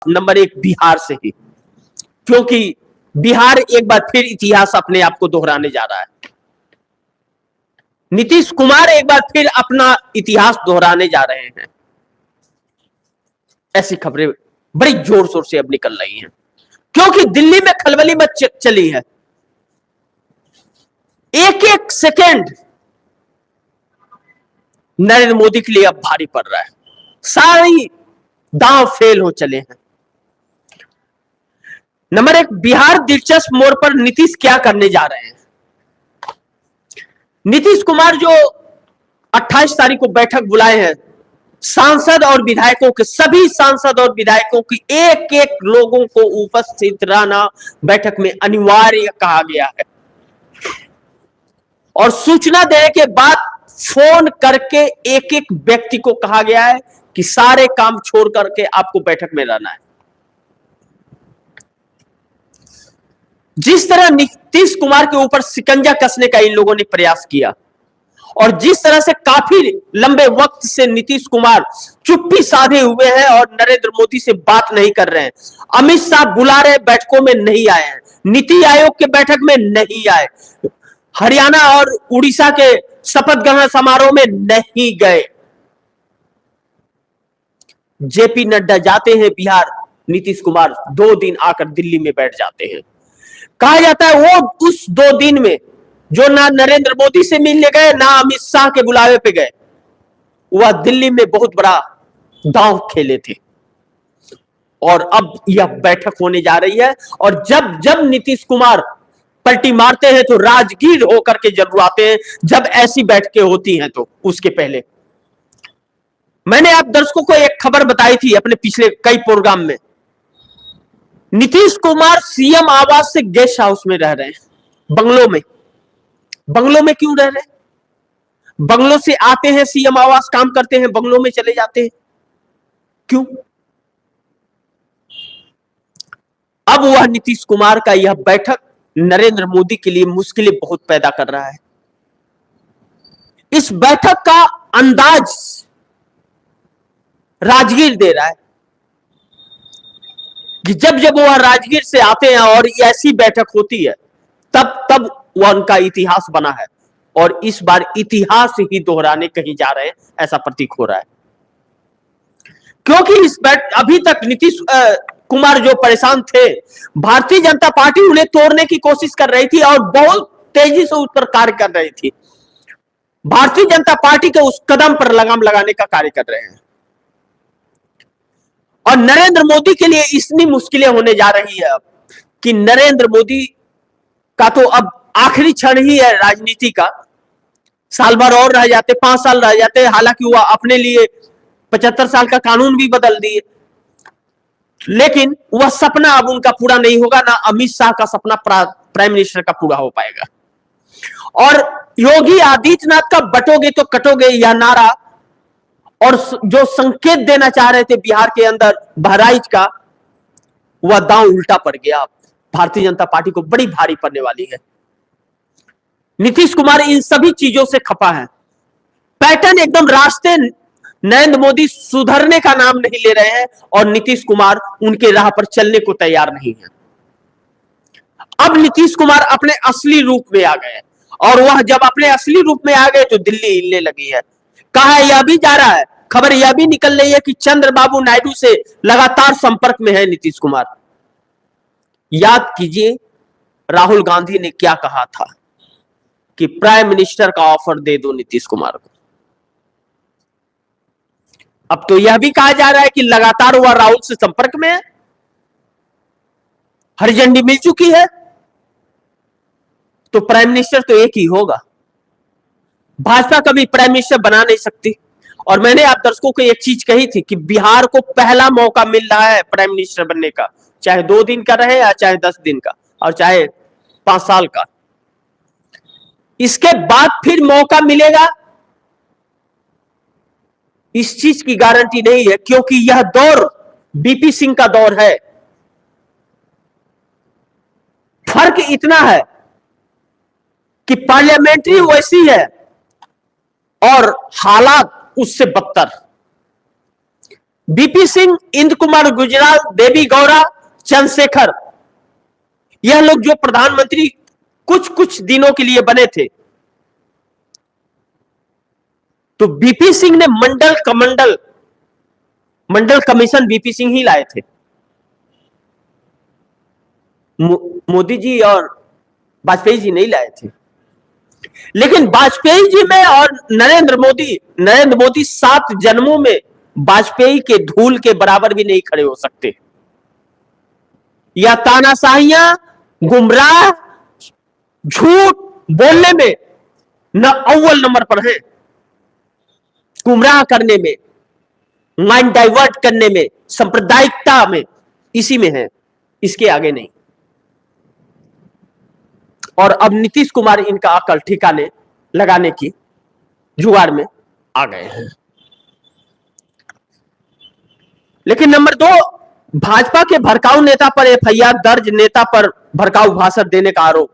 Number एक बिहार से ही, क्योंकि बिहार एक बार फिर इतिहास अपने आप को दोहराने जा रहा है। नीतीश कुमार एक बार फिर अपना इतिहास दोहराने जा रहे हैं। ऐसी खबरें बड़ी जोर शोर से अब निकल रही हैं, क्योंकि दिल्ली में खलबली मच चली है। एक एक सेकेंड नरेंद्र मोदी के लिए अब भारी पड़ रहा है। सारी दांव फेल हो चले हैं। नंबर एक, बिहार दिलचस्प मोड़ पर नीतीश क्या करने जा रहे हैं। नीतीश कुमार जो 28 तारीख को बैठक बुलाए हैं, सांसद और विधायकों के, सभी सांसद और विधायकों की एक एक लोगों को उपस्थित रहना बैठक में अनिवार्य कहा गया है। और सूचना देने के बाद फोन करके एक एक व्यक्ति को कहा गया है कि सारे काम छोड़ करके आपको बैठक में रहना है। जिस तरह नीतीश कुमार के ऊपर शिकंजा कसने का इन लोगों ने प्रयास किया, और जिस तरह से काफी लंबे वक्त से नीतीश कुमार चुप्पी साधे हुए हैं और नरेंद्र मोदी से बात नहीं कर रहे हैं। अमित शाह बुला रहे बैठकों में नहीं आए हैं, नीति आयोग के बैठक में नहीं आए, हरियाणा और उड़ीसा के शपथ ग्रहण समारोह में नहीं गए। जेपी नड्डा जाते हैं बिहार, नीतीश कुमार 2 दिन आकर दिल्ली में बैठ जाते हैं। कहा जाता है वो उस 2 दिन में जो ना नरेंद्र मोदी से मिलने गए, ना अमित शाह के बुलावे पे गए, वह दिल्ली में बहुत बड़ा दांव खेले थे। और अब यह बैठक होने जा रही है, और जब जब नीतीश कुमार पलटी मारते हैं तो राजगीर होकर के जरूर आते हैं। जब ऐसी बैठकें होती हैं तो उसके पहले मैंने आप दर्शकों को एक खबर बताई थी अपने पिछले कई प्रोग्राम में। नीतीश कुमार सीएम आवास से गेस्ट हाउस में रह रहे हैं, बंगलों में। बंगलों में क्यों रह रहे हैं? बंगलों से आते हैं सीएम आवास, काम करते हैं, बंगलों में चले जाते हैं, क्यों? अब वह नीतीश कुमार का यह बैठक नरेंद्र मोदी के लिए मुश्किलें बहुत पैदा कर रहा है। इस बैठक का अंदाज राजगीर दे रहा है कि जब जब वह राजगीर से आते हैं और ऐसी बैठक होती है, तब तब वह उनका इतिहास बना है, और इस बार इतिहास ही दोहराने कहीं जा रहे हैं, ऐसा प्रतीक हो रहा है। क्योंकि अभी तक नीतीश कुमार जो परेशान थे, भारतीय जनता पार्टी उन्हें तोड़ने की कोशिश कर रही थी और बहुत तेजी से उस पर कार्य कर रही थी। भारतीय जनता पार्टी के उस कदम पर लगाम लगाने का कार्य कर रहे हैं, और नरेंद्र मोदी के लिए इतनी मुश्किलें होने जा रही है अब कि नरेंद्र मोदी का तो अब आखिरी क्षण ही है राजनीति का। साल भर और रह जाते, 5 साल रह जाते, हालांकि वह अपने लिए 75 साल का कानून भी बदल दिए, लेकिन वह सपना अब उनका पूरा नहीं होगा, ना अमित शाह का सपना प्राइम मिनिस्टर का पूरा हो पाएगा। और योगी आदित्यनाथ का बटोगे तो कटोगे यह नारा, और जो संकेत देना चाह रहे थे बिहार के अंदर बहराइच का, वह दांव उल्टा पड़ गया। भारतीय जनता पार्टी को बड़ी भारी पड़ने वाली है। नीतीश कुमार इन सभी चीजों से खफा है। पैटर्न एकदम रास्ते, नरेंद्र मोदी सुधरने का नाम नहीं ले रहे हैं, और नीतीश कुमार उनके राह पर चलने को तैयार नहीं है। अब नीतीश कुमार अपने असली रूप में आ गए, और वह जब अपने असली रूप में आ गए तो दिल्ली हिलने लगी है। कहा है, यह भी जा रहा है, खबर यह भी निकल रही है कि चंद्रबाबू नायडू से लगातार संपर्क में है नीतीश कुमार। याद कीजिए राहुल गांधी ने क्या कहा था कि प्राइम मिनिस्टर का ऑफर दे दो नीतीश कुमार को। अब तो यह भी कहा जा रहा है कि लगातार वह राहुल से संपर्क में है, हरी झंडी मिल चुकी है, तो प्राइम मिनिस्टर तो एक ही होगा। भाजपा कभी प्राइम मिनिस्टर बना नहीं सकती। और मैंने आप दर्शकों को एक चीज कही थी कि बिहार को पहला मौका मिल रहा है प्राइम मिनिस्टर बनने का, चाहे 2 दिन का रहे या चाहे 10 दिन का, और चाहे 5 साल का। इसके बाद फिर मौका मिलेगा, इस चीज की गारंटी नहीं है, क्योंकि यह दौर बीपी सिंह का दौर है। फर्क इतना है कि पार्लियामेंट्री वैसी है और हालात उससे बदतर। बीपी सिंह, इंद्र कुमार गुजराल, देवी गौड़ा, चंद्रशेखर, यह लोग जो प्रधानमंत्री कुछ कुछ दिनों के लिए बने थे, तो बीपी सिंह ने मंडल कमीशन बीपी सिंह ही लाए थे। मोदी जी और वाजपेयी जी नहीं लाए थे। लेकिन वाजपेयी जी में और नरेंद्र मोदी 7 जन्मों में वाजपेयी के धूल के बराबर भी नहीं खड़े हो सकते। या तानाशाहियां, गुमराह, झूठ बोलने में न अव्वल नंबर पर है, गुमराह करने में, माइंड डाइवर्ट करने में, सांप्रदायिकता में, इसी में है, इसके आगे नहीं। और अब नीतीश कुमार इनका अकल ठिकाने लगाने की जुगाड़ में आ गए हैं। लेकिन नंबर 2, भाजपा के भड़काऊ नेता पर एफआईआर दर्ज, नेता पर भड़काऊ भाषण देने का आरोप।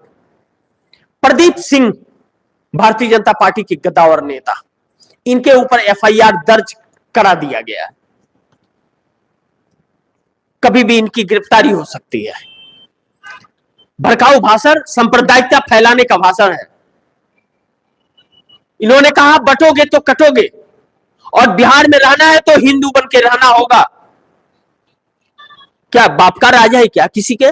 प्रदीप सिंह, भारतीय जनता पार्टी के गद्दावर नेता, इनके ऊपर एफआईआर दर्ज करा दिया गया है। कभी भी इनकी गिरफ्तारी हो सकती है। भड़काऊ भाषण, सांप्रदायिकता फैलाने का भाषण है। इन्होंने कहा बटोगे तो कटोगे, और बिहार में रहना है तो हिंदू बन के रहना होगा। क्या बाप का राजा है क्या किसी के?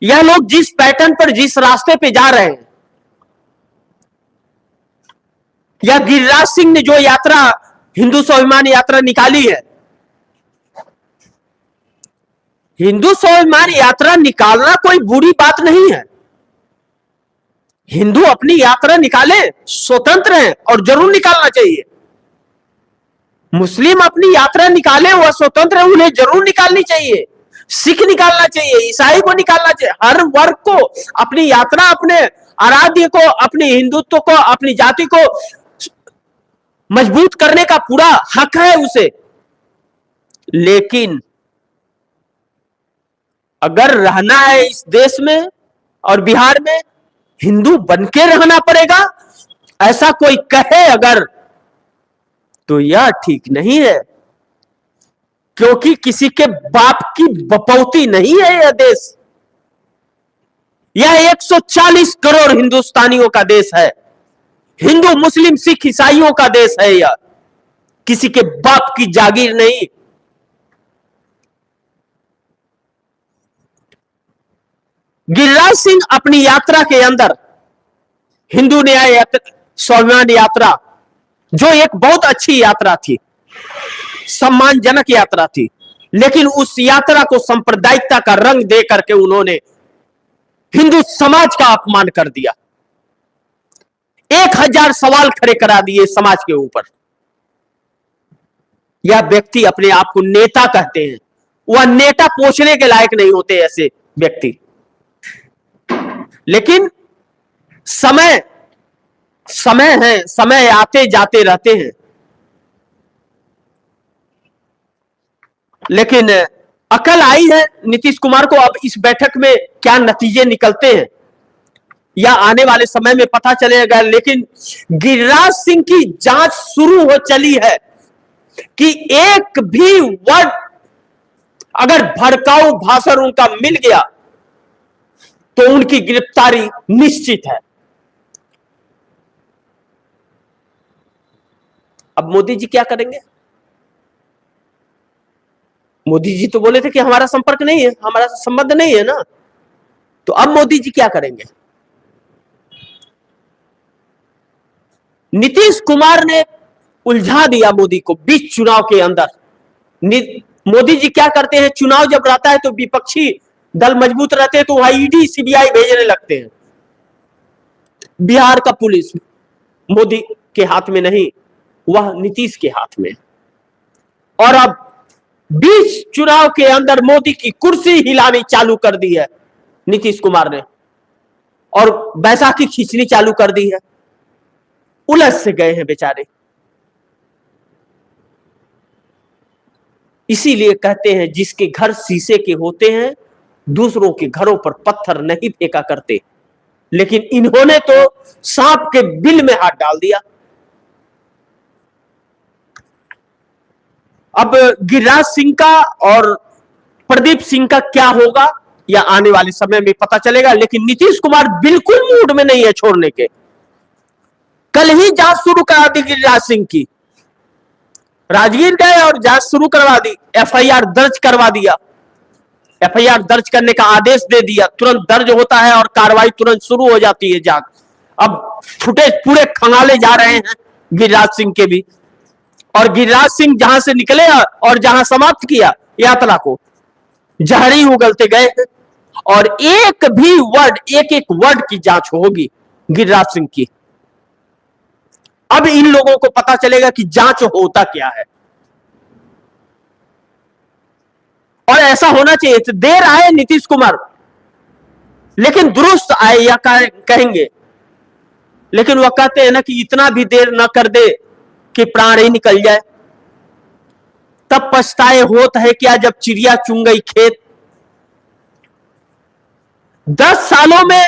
यह लोग जिस पैटर्न पर, जिस रास्ते पे जा रहे हैं, या गिरिराज सिंह ने जो यात्रा, हिंदू स्वाभिमान यात्रा निकाली है, हिंदू स्वाभिमान यात्रा निकालना कोई बुरी बात नहीं है। हिंदू अपनी यात्रा निकाले, स्वतंत्र हैं और जरूर निकालना चाहिए। मुस्लिम अपनी यात्रा निकाले, वह स्वतंत्र है, उन्हें जरूर निकालनी चाहिए। सिख निकालना चाहिए, ईसाई को निकालना चाहिए। हर वर्ग को अपनी यात्रा, अपने आराध्य को, अपने हिंदुत्व को, अपनी जाति को मजबूत करने का पूरा हक है उसे। लेकिन अगर रहना है इस देश में और बिहार में, हिंदू बनके रहना पड़ेगा, ऐसा कोई कहे अगर, तो यह ठीक नहीं है। क्योंकि किसी के बाप की बपौती नहीं है यह देश। यह 140 करोड़ हिंदुस्तानियों का देश है। हिंदू, मुस्लिम, सिख, ईसाइयों का देश है यह, किसी के बाप की जागीर नहीं। गिरिराज सिंह अपनी यात्रा के अंदर, हिंदू न्याय स्वाभिमान यात्रा, जो एक बहुत अच्छी यात्रा थी, सम्मानजनक यात्रा थी, लेकिन उस यात्रा को सांप्रदायिकता का रंग दे करके उन्होंने हिंदू समाज का अपमान कर दिया। 1000 सवाल खड़े करा दिए समाज के ऊपर। यह व्यक्ति अपने आप को नेता कहते हैं, वह नेता पोषने के लायक नहीं होते ऐसे व्यक्ति। लेकिन समय है, समय आते जाते रहते हैं। लेकिन अकल आई है नीतीश कुमार को। अब इस बैठक में क्या नतीजे निकलते हैं या आने वाले समय में पता चलेगा। लेकिन गिरिराज सिंह की जांच शुरू हो चली है कि एक भी वर्ड अगर भड़काऊ भाषण उनका मिल गया तो उनकी गिरफ्तारी निश्चित है। अब मोदी जी क्या करेंगे? मोदी जी तो बोले थे कि हमारा संपर्क नहीं है, हमारा संबंध नहीं है ना। तो अब मोदी जी क्या करेंगे? नीतीश कुमार ने उलझा दिया मोदी को बीच चुनाव के अंदर। मोदी जी क्या करते हैं, चुनाव जब रहता है तो विपक्षी दल मजबूत रहते हैं तो वहां ईडी सीबीआई भेजने लगते हैं। बिहार का पुलिस मोदी के हाथ में नहीं, वह नीतीश के हाथ में। और अब बीच चुनाव के अंदर मोदी की कुर्सी हिलानी चालू कर दी है नीतीश कुमार ने, और बैसाखी खींचनी चालू कर दी है। उलझ से गए हैं बेचारे। इसीलिए कहते हैं जिसके घर शीशे के होते हैं दूसरों के घरों पर पत्थर नहीं फेंका करते। लेकिन इन्होंने तो सांप के बिल में हाथ डाल दिया। अब गिरिराज सिंह का और प्रदीप सिंह का क्या होगा या आने वाले समय में पता चलेगा, लेकिन नीतीश कुमार बिल्कुल मूड में नहीं है छोड़ने के। कल ही जांच शुरू करा दी गिरिराज सिंह की, राजगीर गए और जांच शुरू करवा दी, एफआईआर दर्ज करवा दिया, एफआईआर दर्ज करने का आदेश दे दिया, तुरंत दर्ज होता है और कार्रवाई तुरंत शुरू हो जाती है जांच। अब फुटेज पूरे खंगाले जा रहे हैं गिरिराज सिंह के भी, और गिरिराज सिंह जहां से निकले और जहां समाप्त किया यात्रा को, जहरी उगलते गए और एक भी वर्ड, एक एक वर्ड की जांच होगी गिरिराज सिंह की। अब इन लोगों को पता चलेगा कि जांच होता क्या है, और ऐसा होना चाहिए। तो देर आए नीतीश कुमार, लेकिन दुरुस्त आए या कहेंगे, लेकिन वह कहते हैं ना कि इतना भी देर न कर दे कि प्राण ही निकल जाए। तब पछताए होत है क्या जब चिड़िया चुन गई खेत। 10 सालों में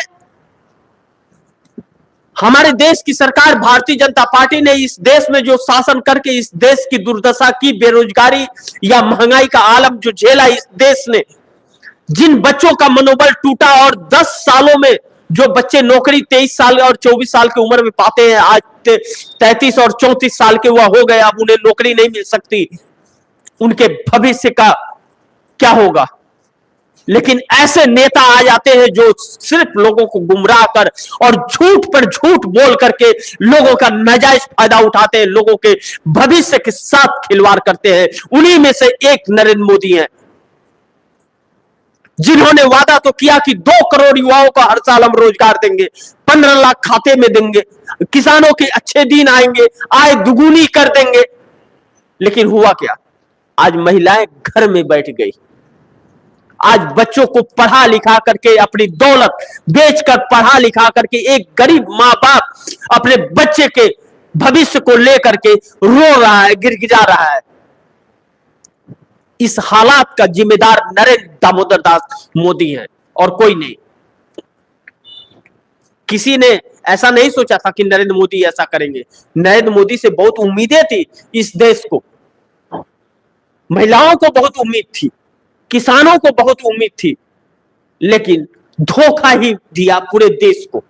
हमारे देश की सरकार भारतीय जनता पार्टी ने इस देश में जो शासन करके इस देश की दुर्दशा की, बेरोजगारी या महंगाई का आलम जो झेला इस देश ने, जिन बच्चों का मनोबल टूटा, और 10 सालों में जो बच्चे नौकरी 23 साल और 24 साल की उम्र में पाते हैं, आज 33 और 34 साल के हुआ हो गए, अब उन्हें नौकरी नहीं मिल सकती, उनके भविष्य का क्या होगा। लेकिन ऐसे नेता आ जाते हैं जो सिर्फ लोगों को गुमराह कर और झूठ पर झूठ बोल करके लोगों का नाजायज फायदा उठाते हैं, लोगों के भविष्य के साथ खिलवाड़ करते हैं। उन्हीं में से एक नरेंद्र मोदी हैं, जिन्होंने वादा तो किया कि 2 करोड़ युवाओं को हर साल हम रोजगार देंगे, 15 लाख खाते में देंगे, किसानों के अच्छे दिन आएंगे, आय दुगुनी कर देंगे। लेकिन हुआ क्या? आज महिलाएं घर में बैठ गई, आज बच्चों को पढ़ा लिखा करके, अपनी दौलत बेचकर पढ़ा लिखा करके, एक गरीब मां बाप अपने बच्चे के भविष्य को लेकर के रो रहा है, गिड़गिड़ा रहा है। इस हालात का जिम्मेदार नरेंद्र दामोदर दास मोदी है और कोई नहीं। किसी ने ऐसा नहीं सोचा था कि नरेंद्र मोदी ऐसा करेंगे। नरेंद्र मोदी से बहुत उम्मीदें थी इस देश को, महिलाओं को बहुत उम्मीद थी, किसानों को बहुत उम्मीद थी, लेकिन धोखा ही दिया पूरे देश को।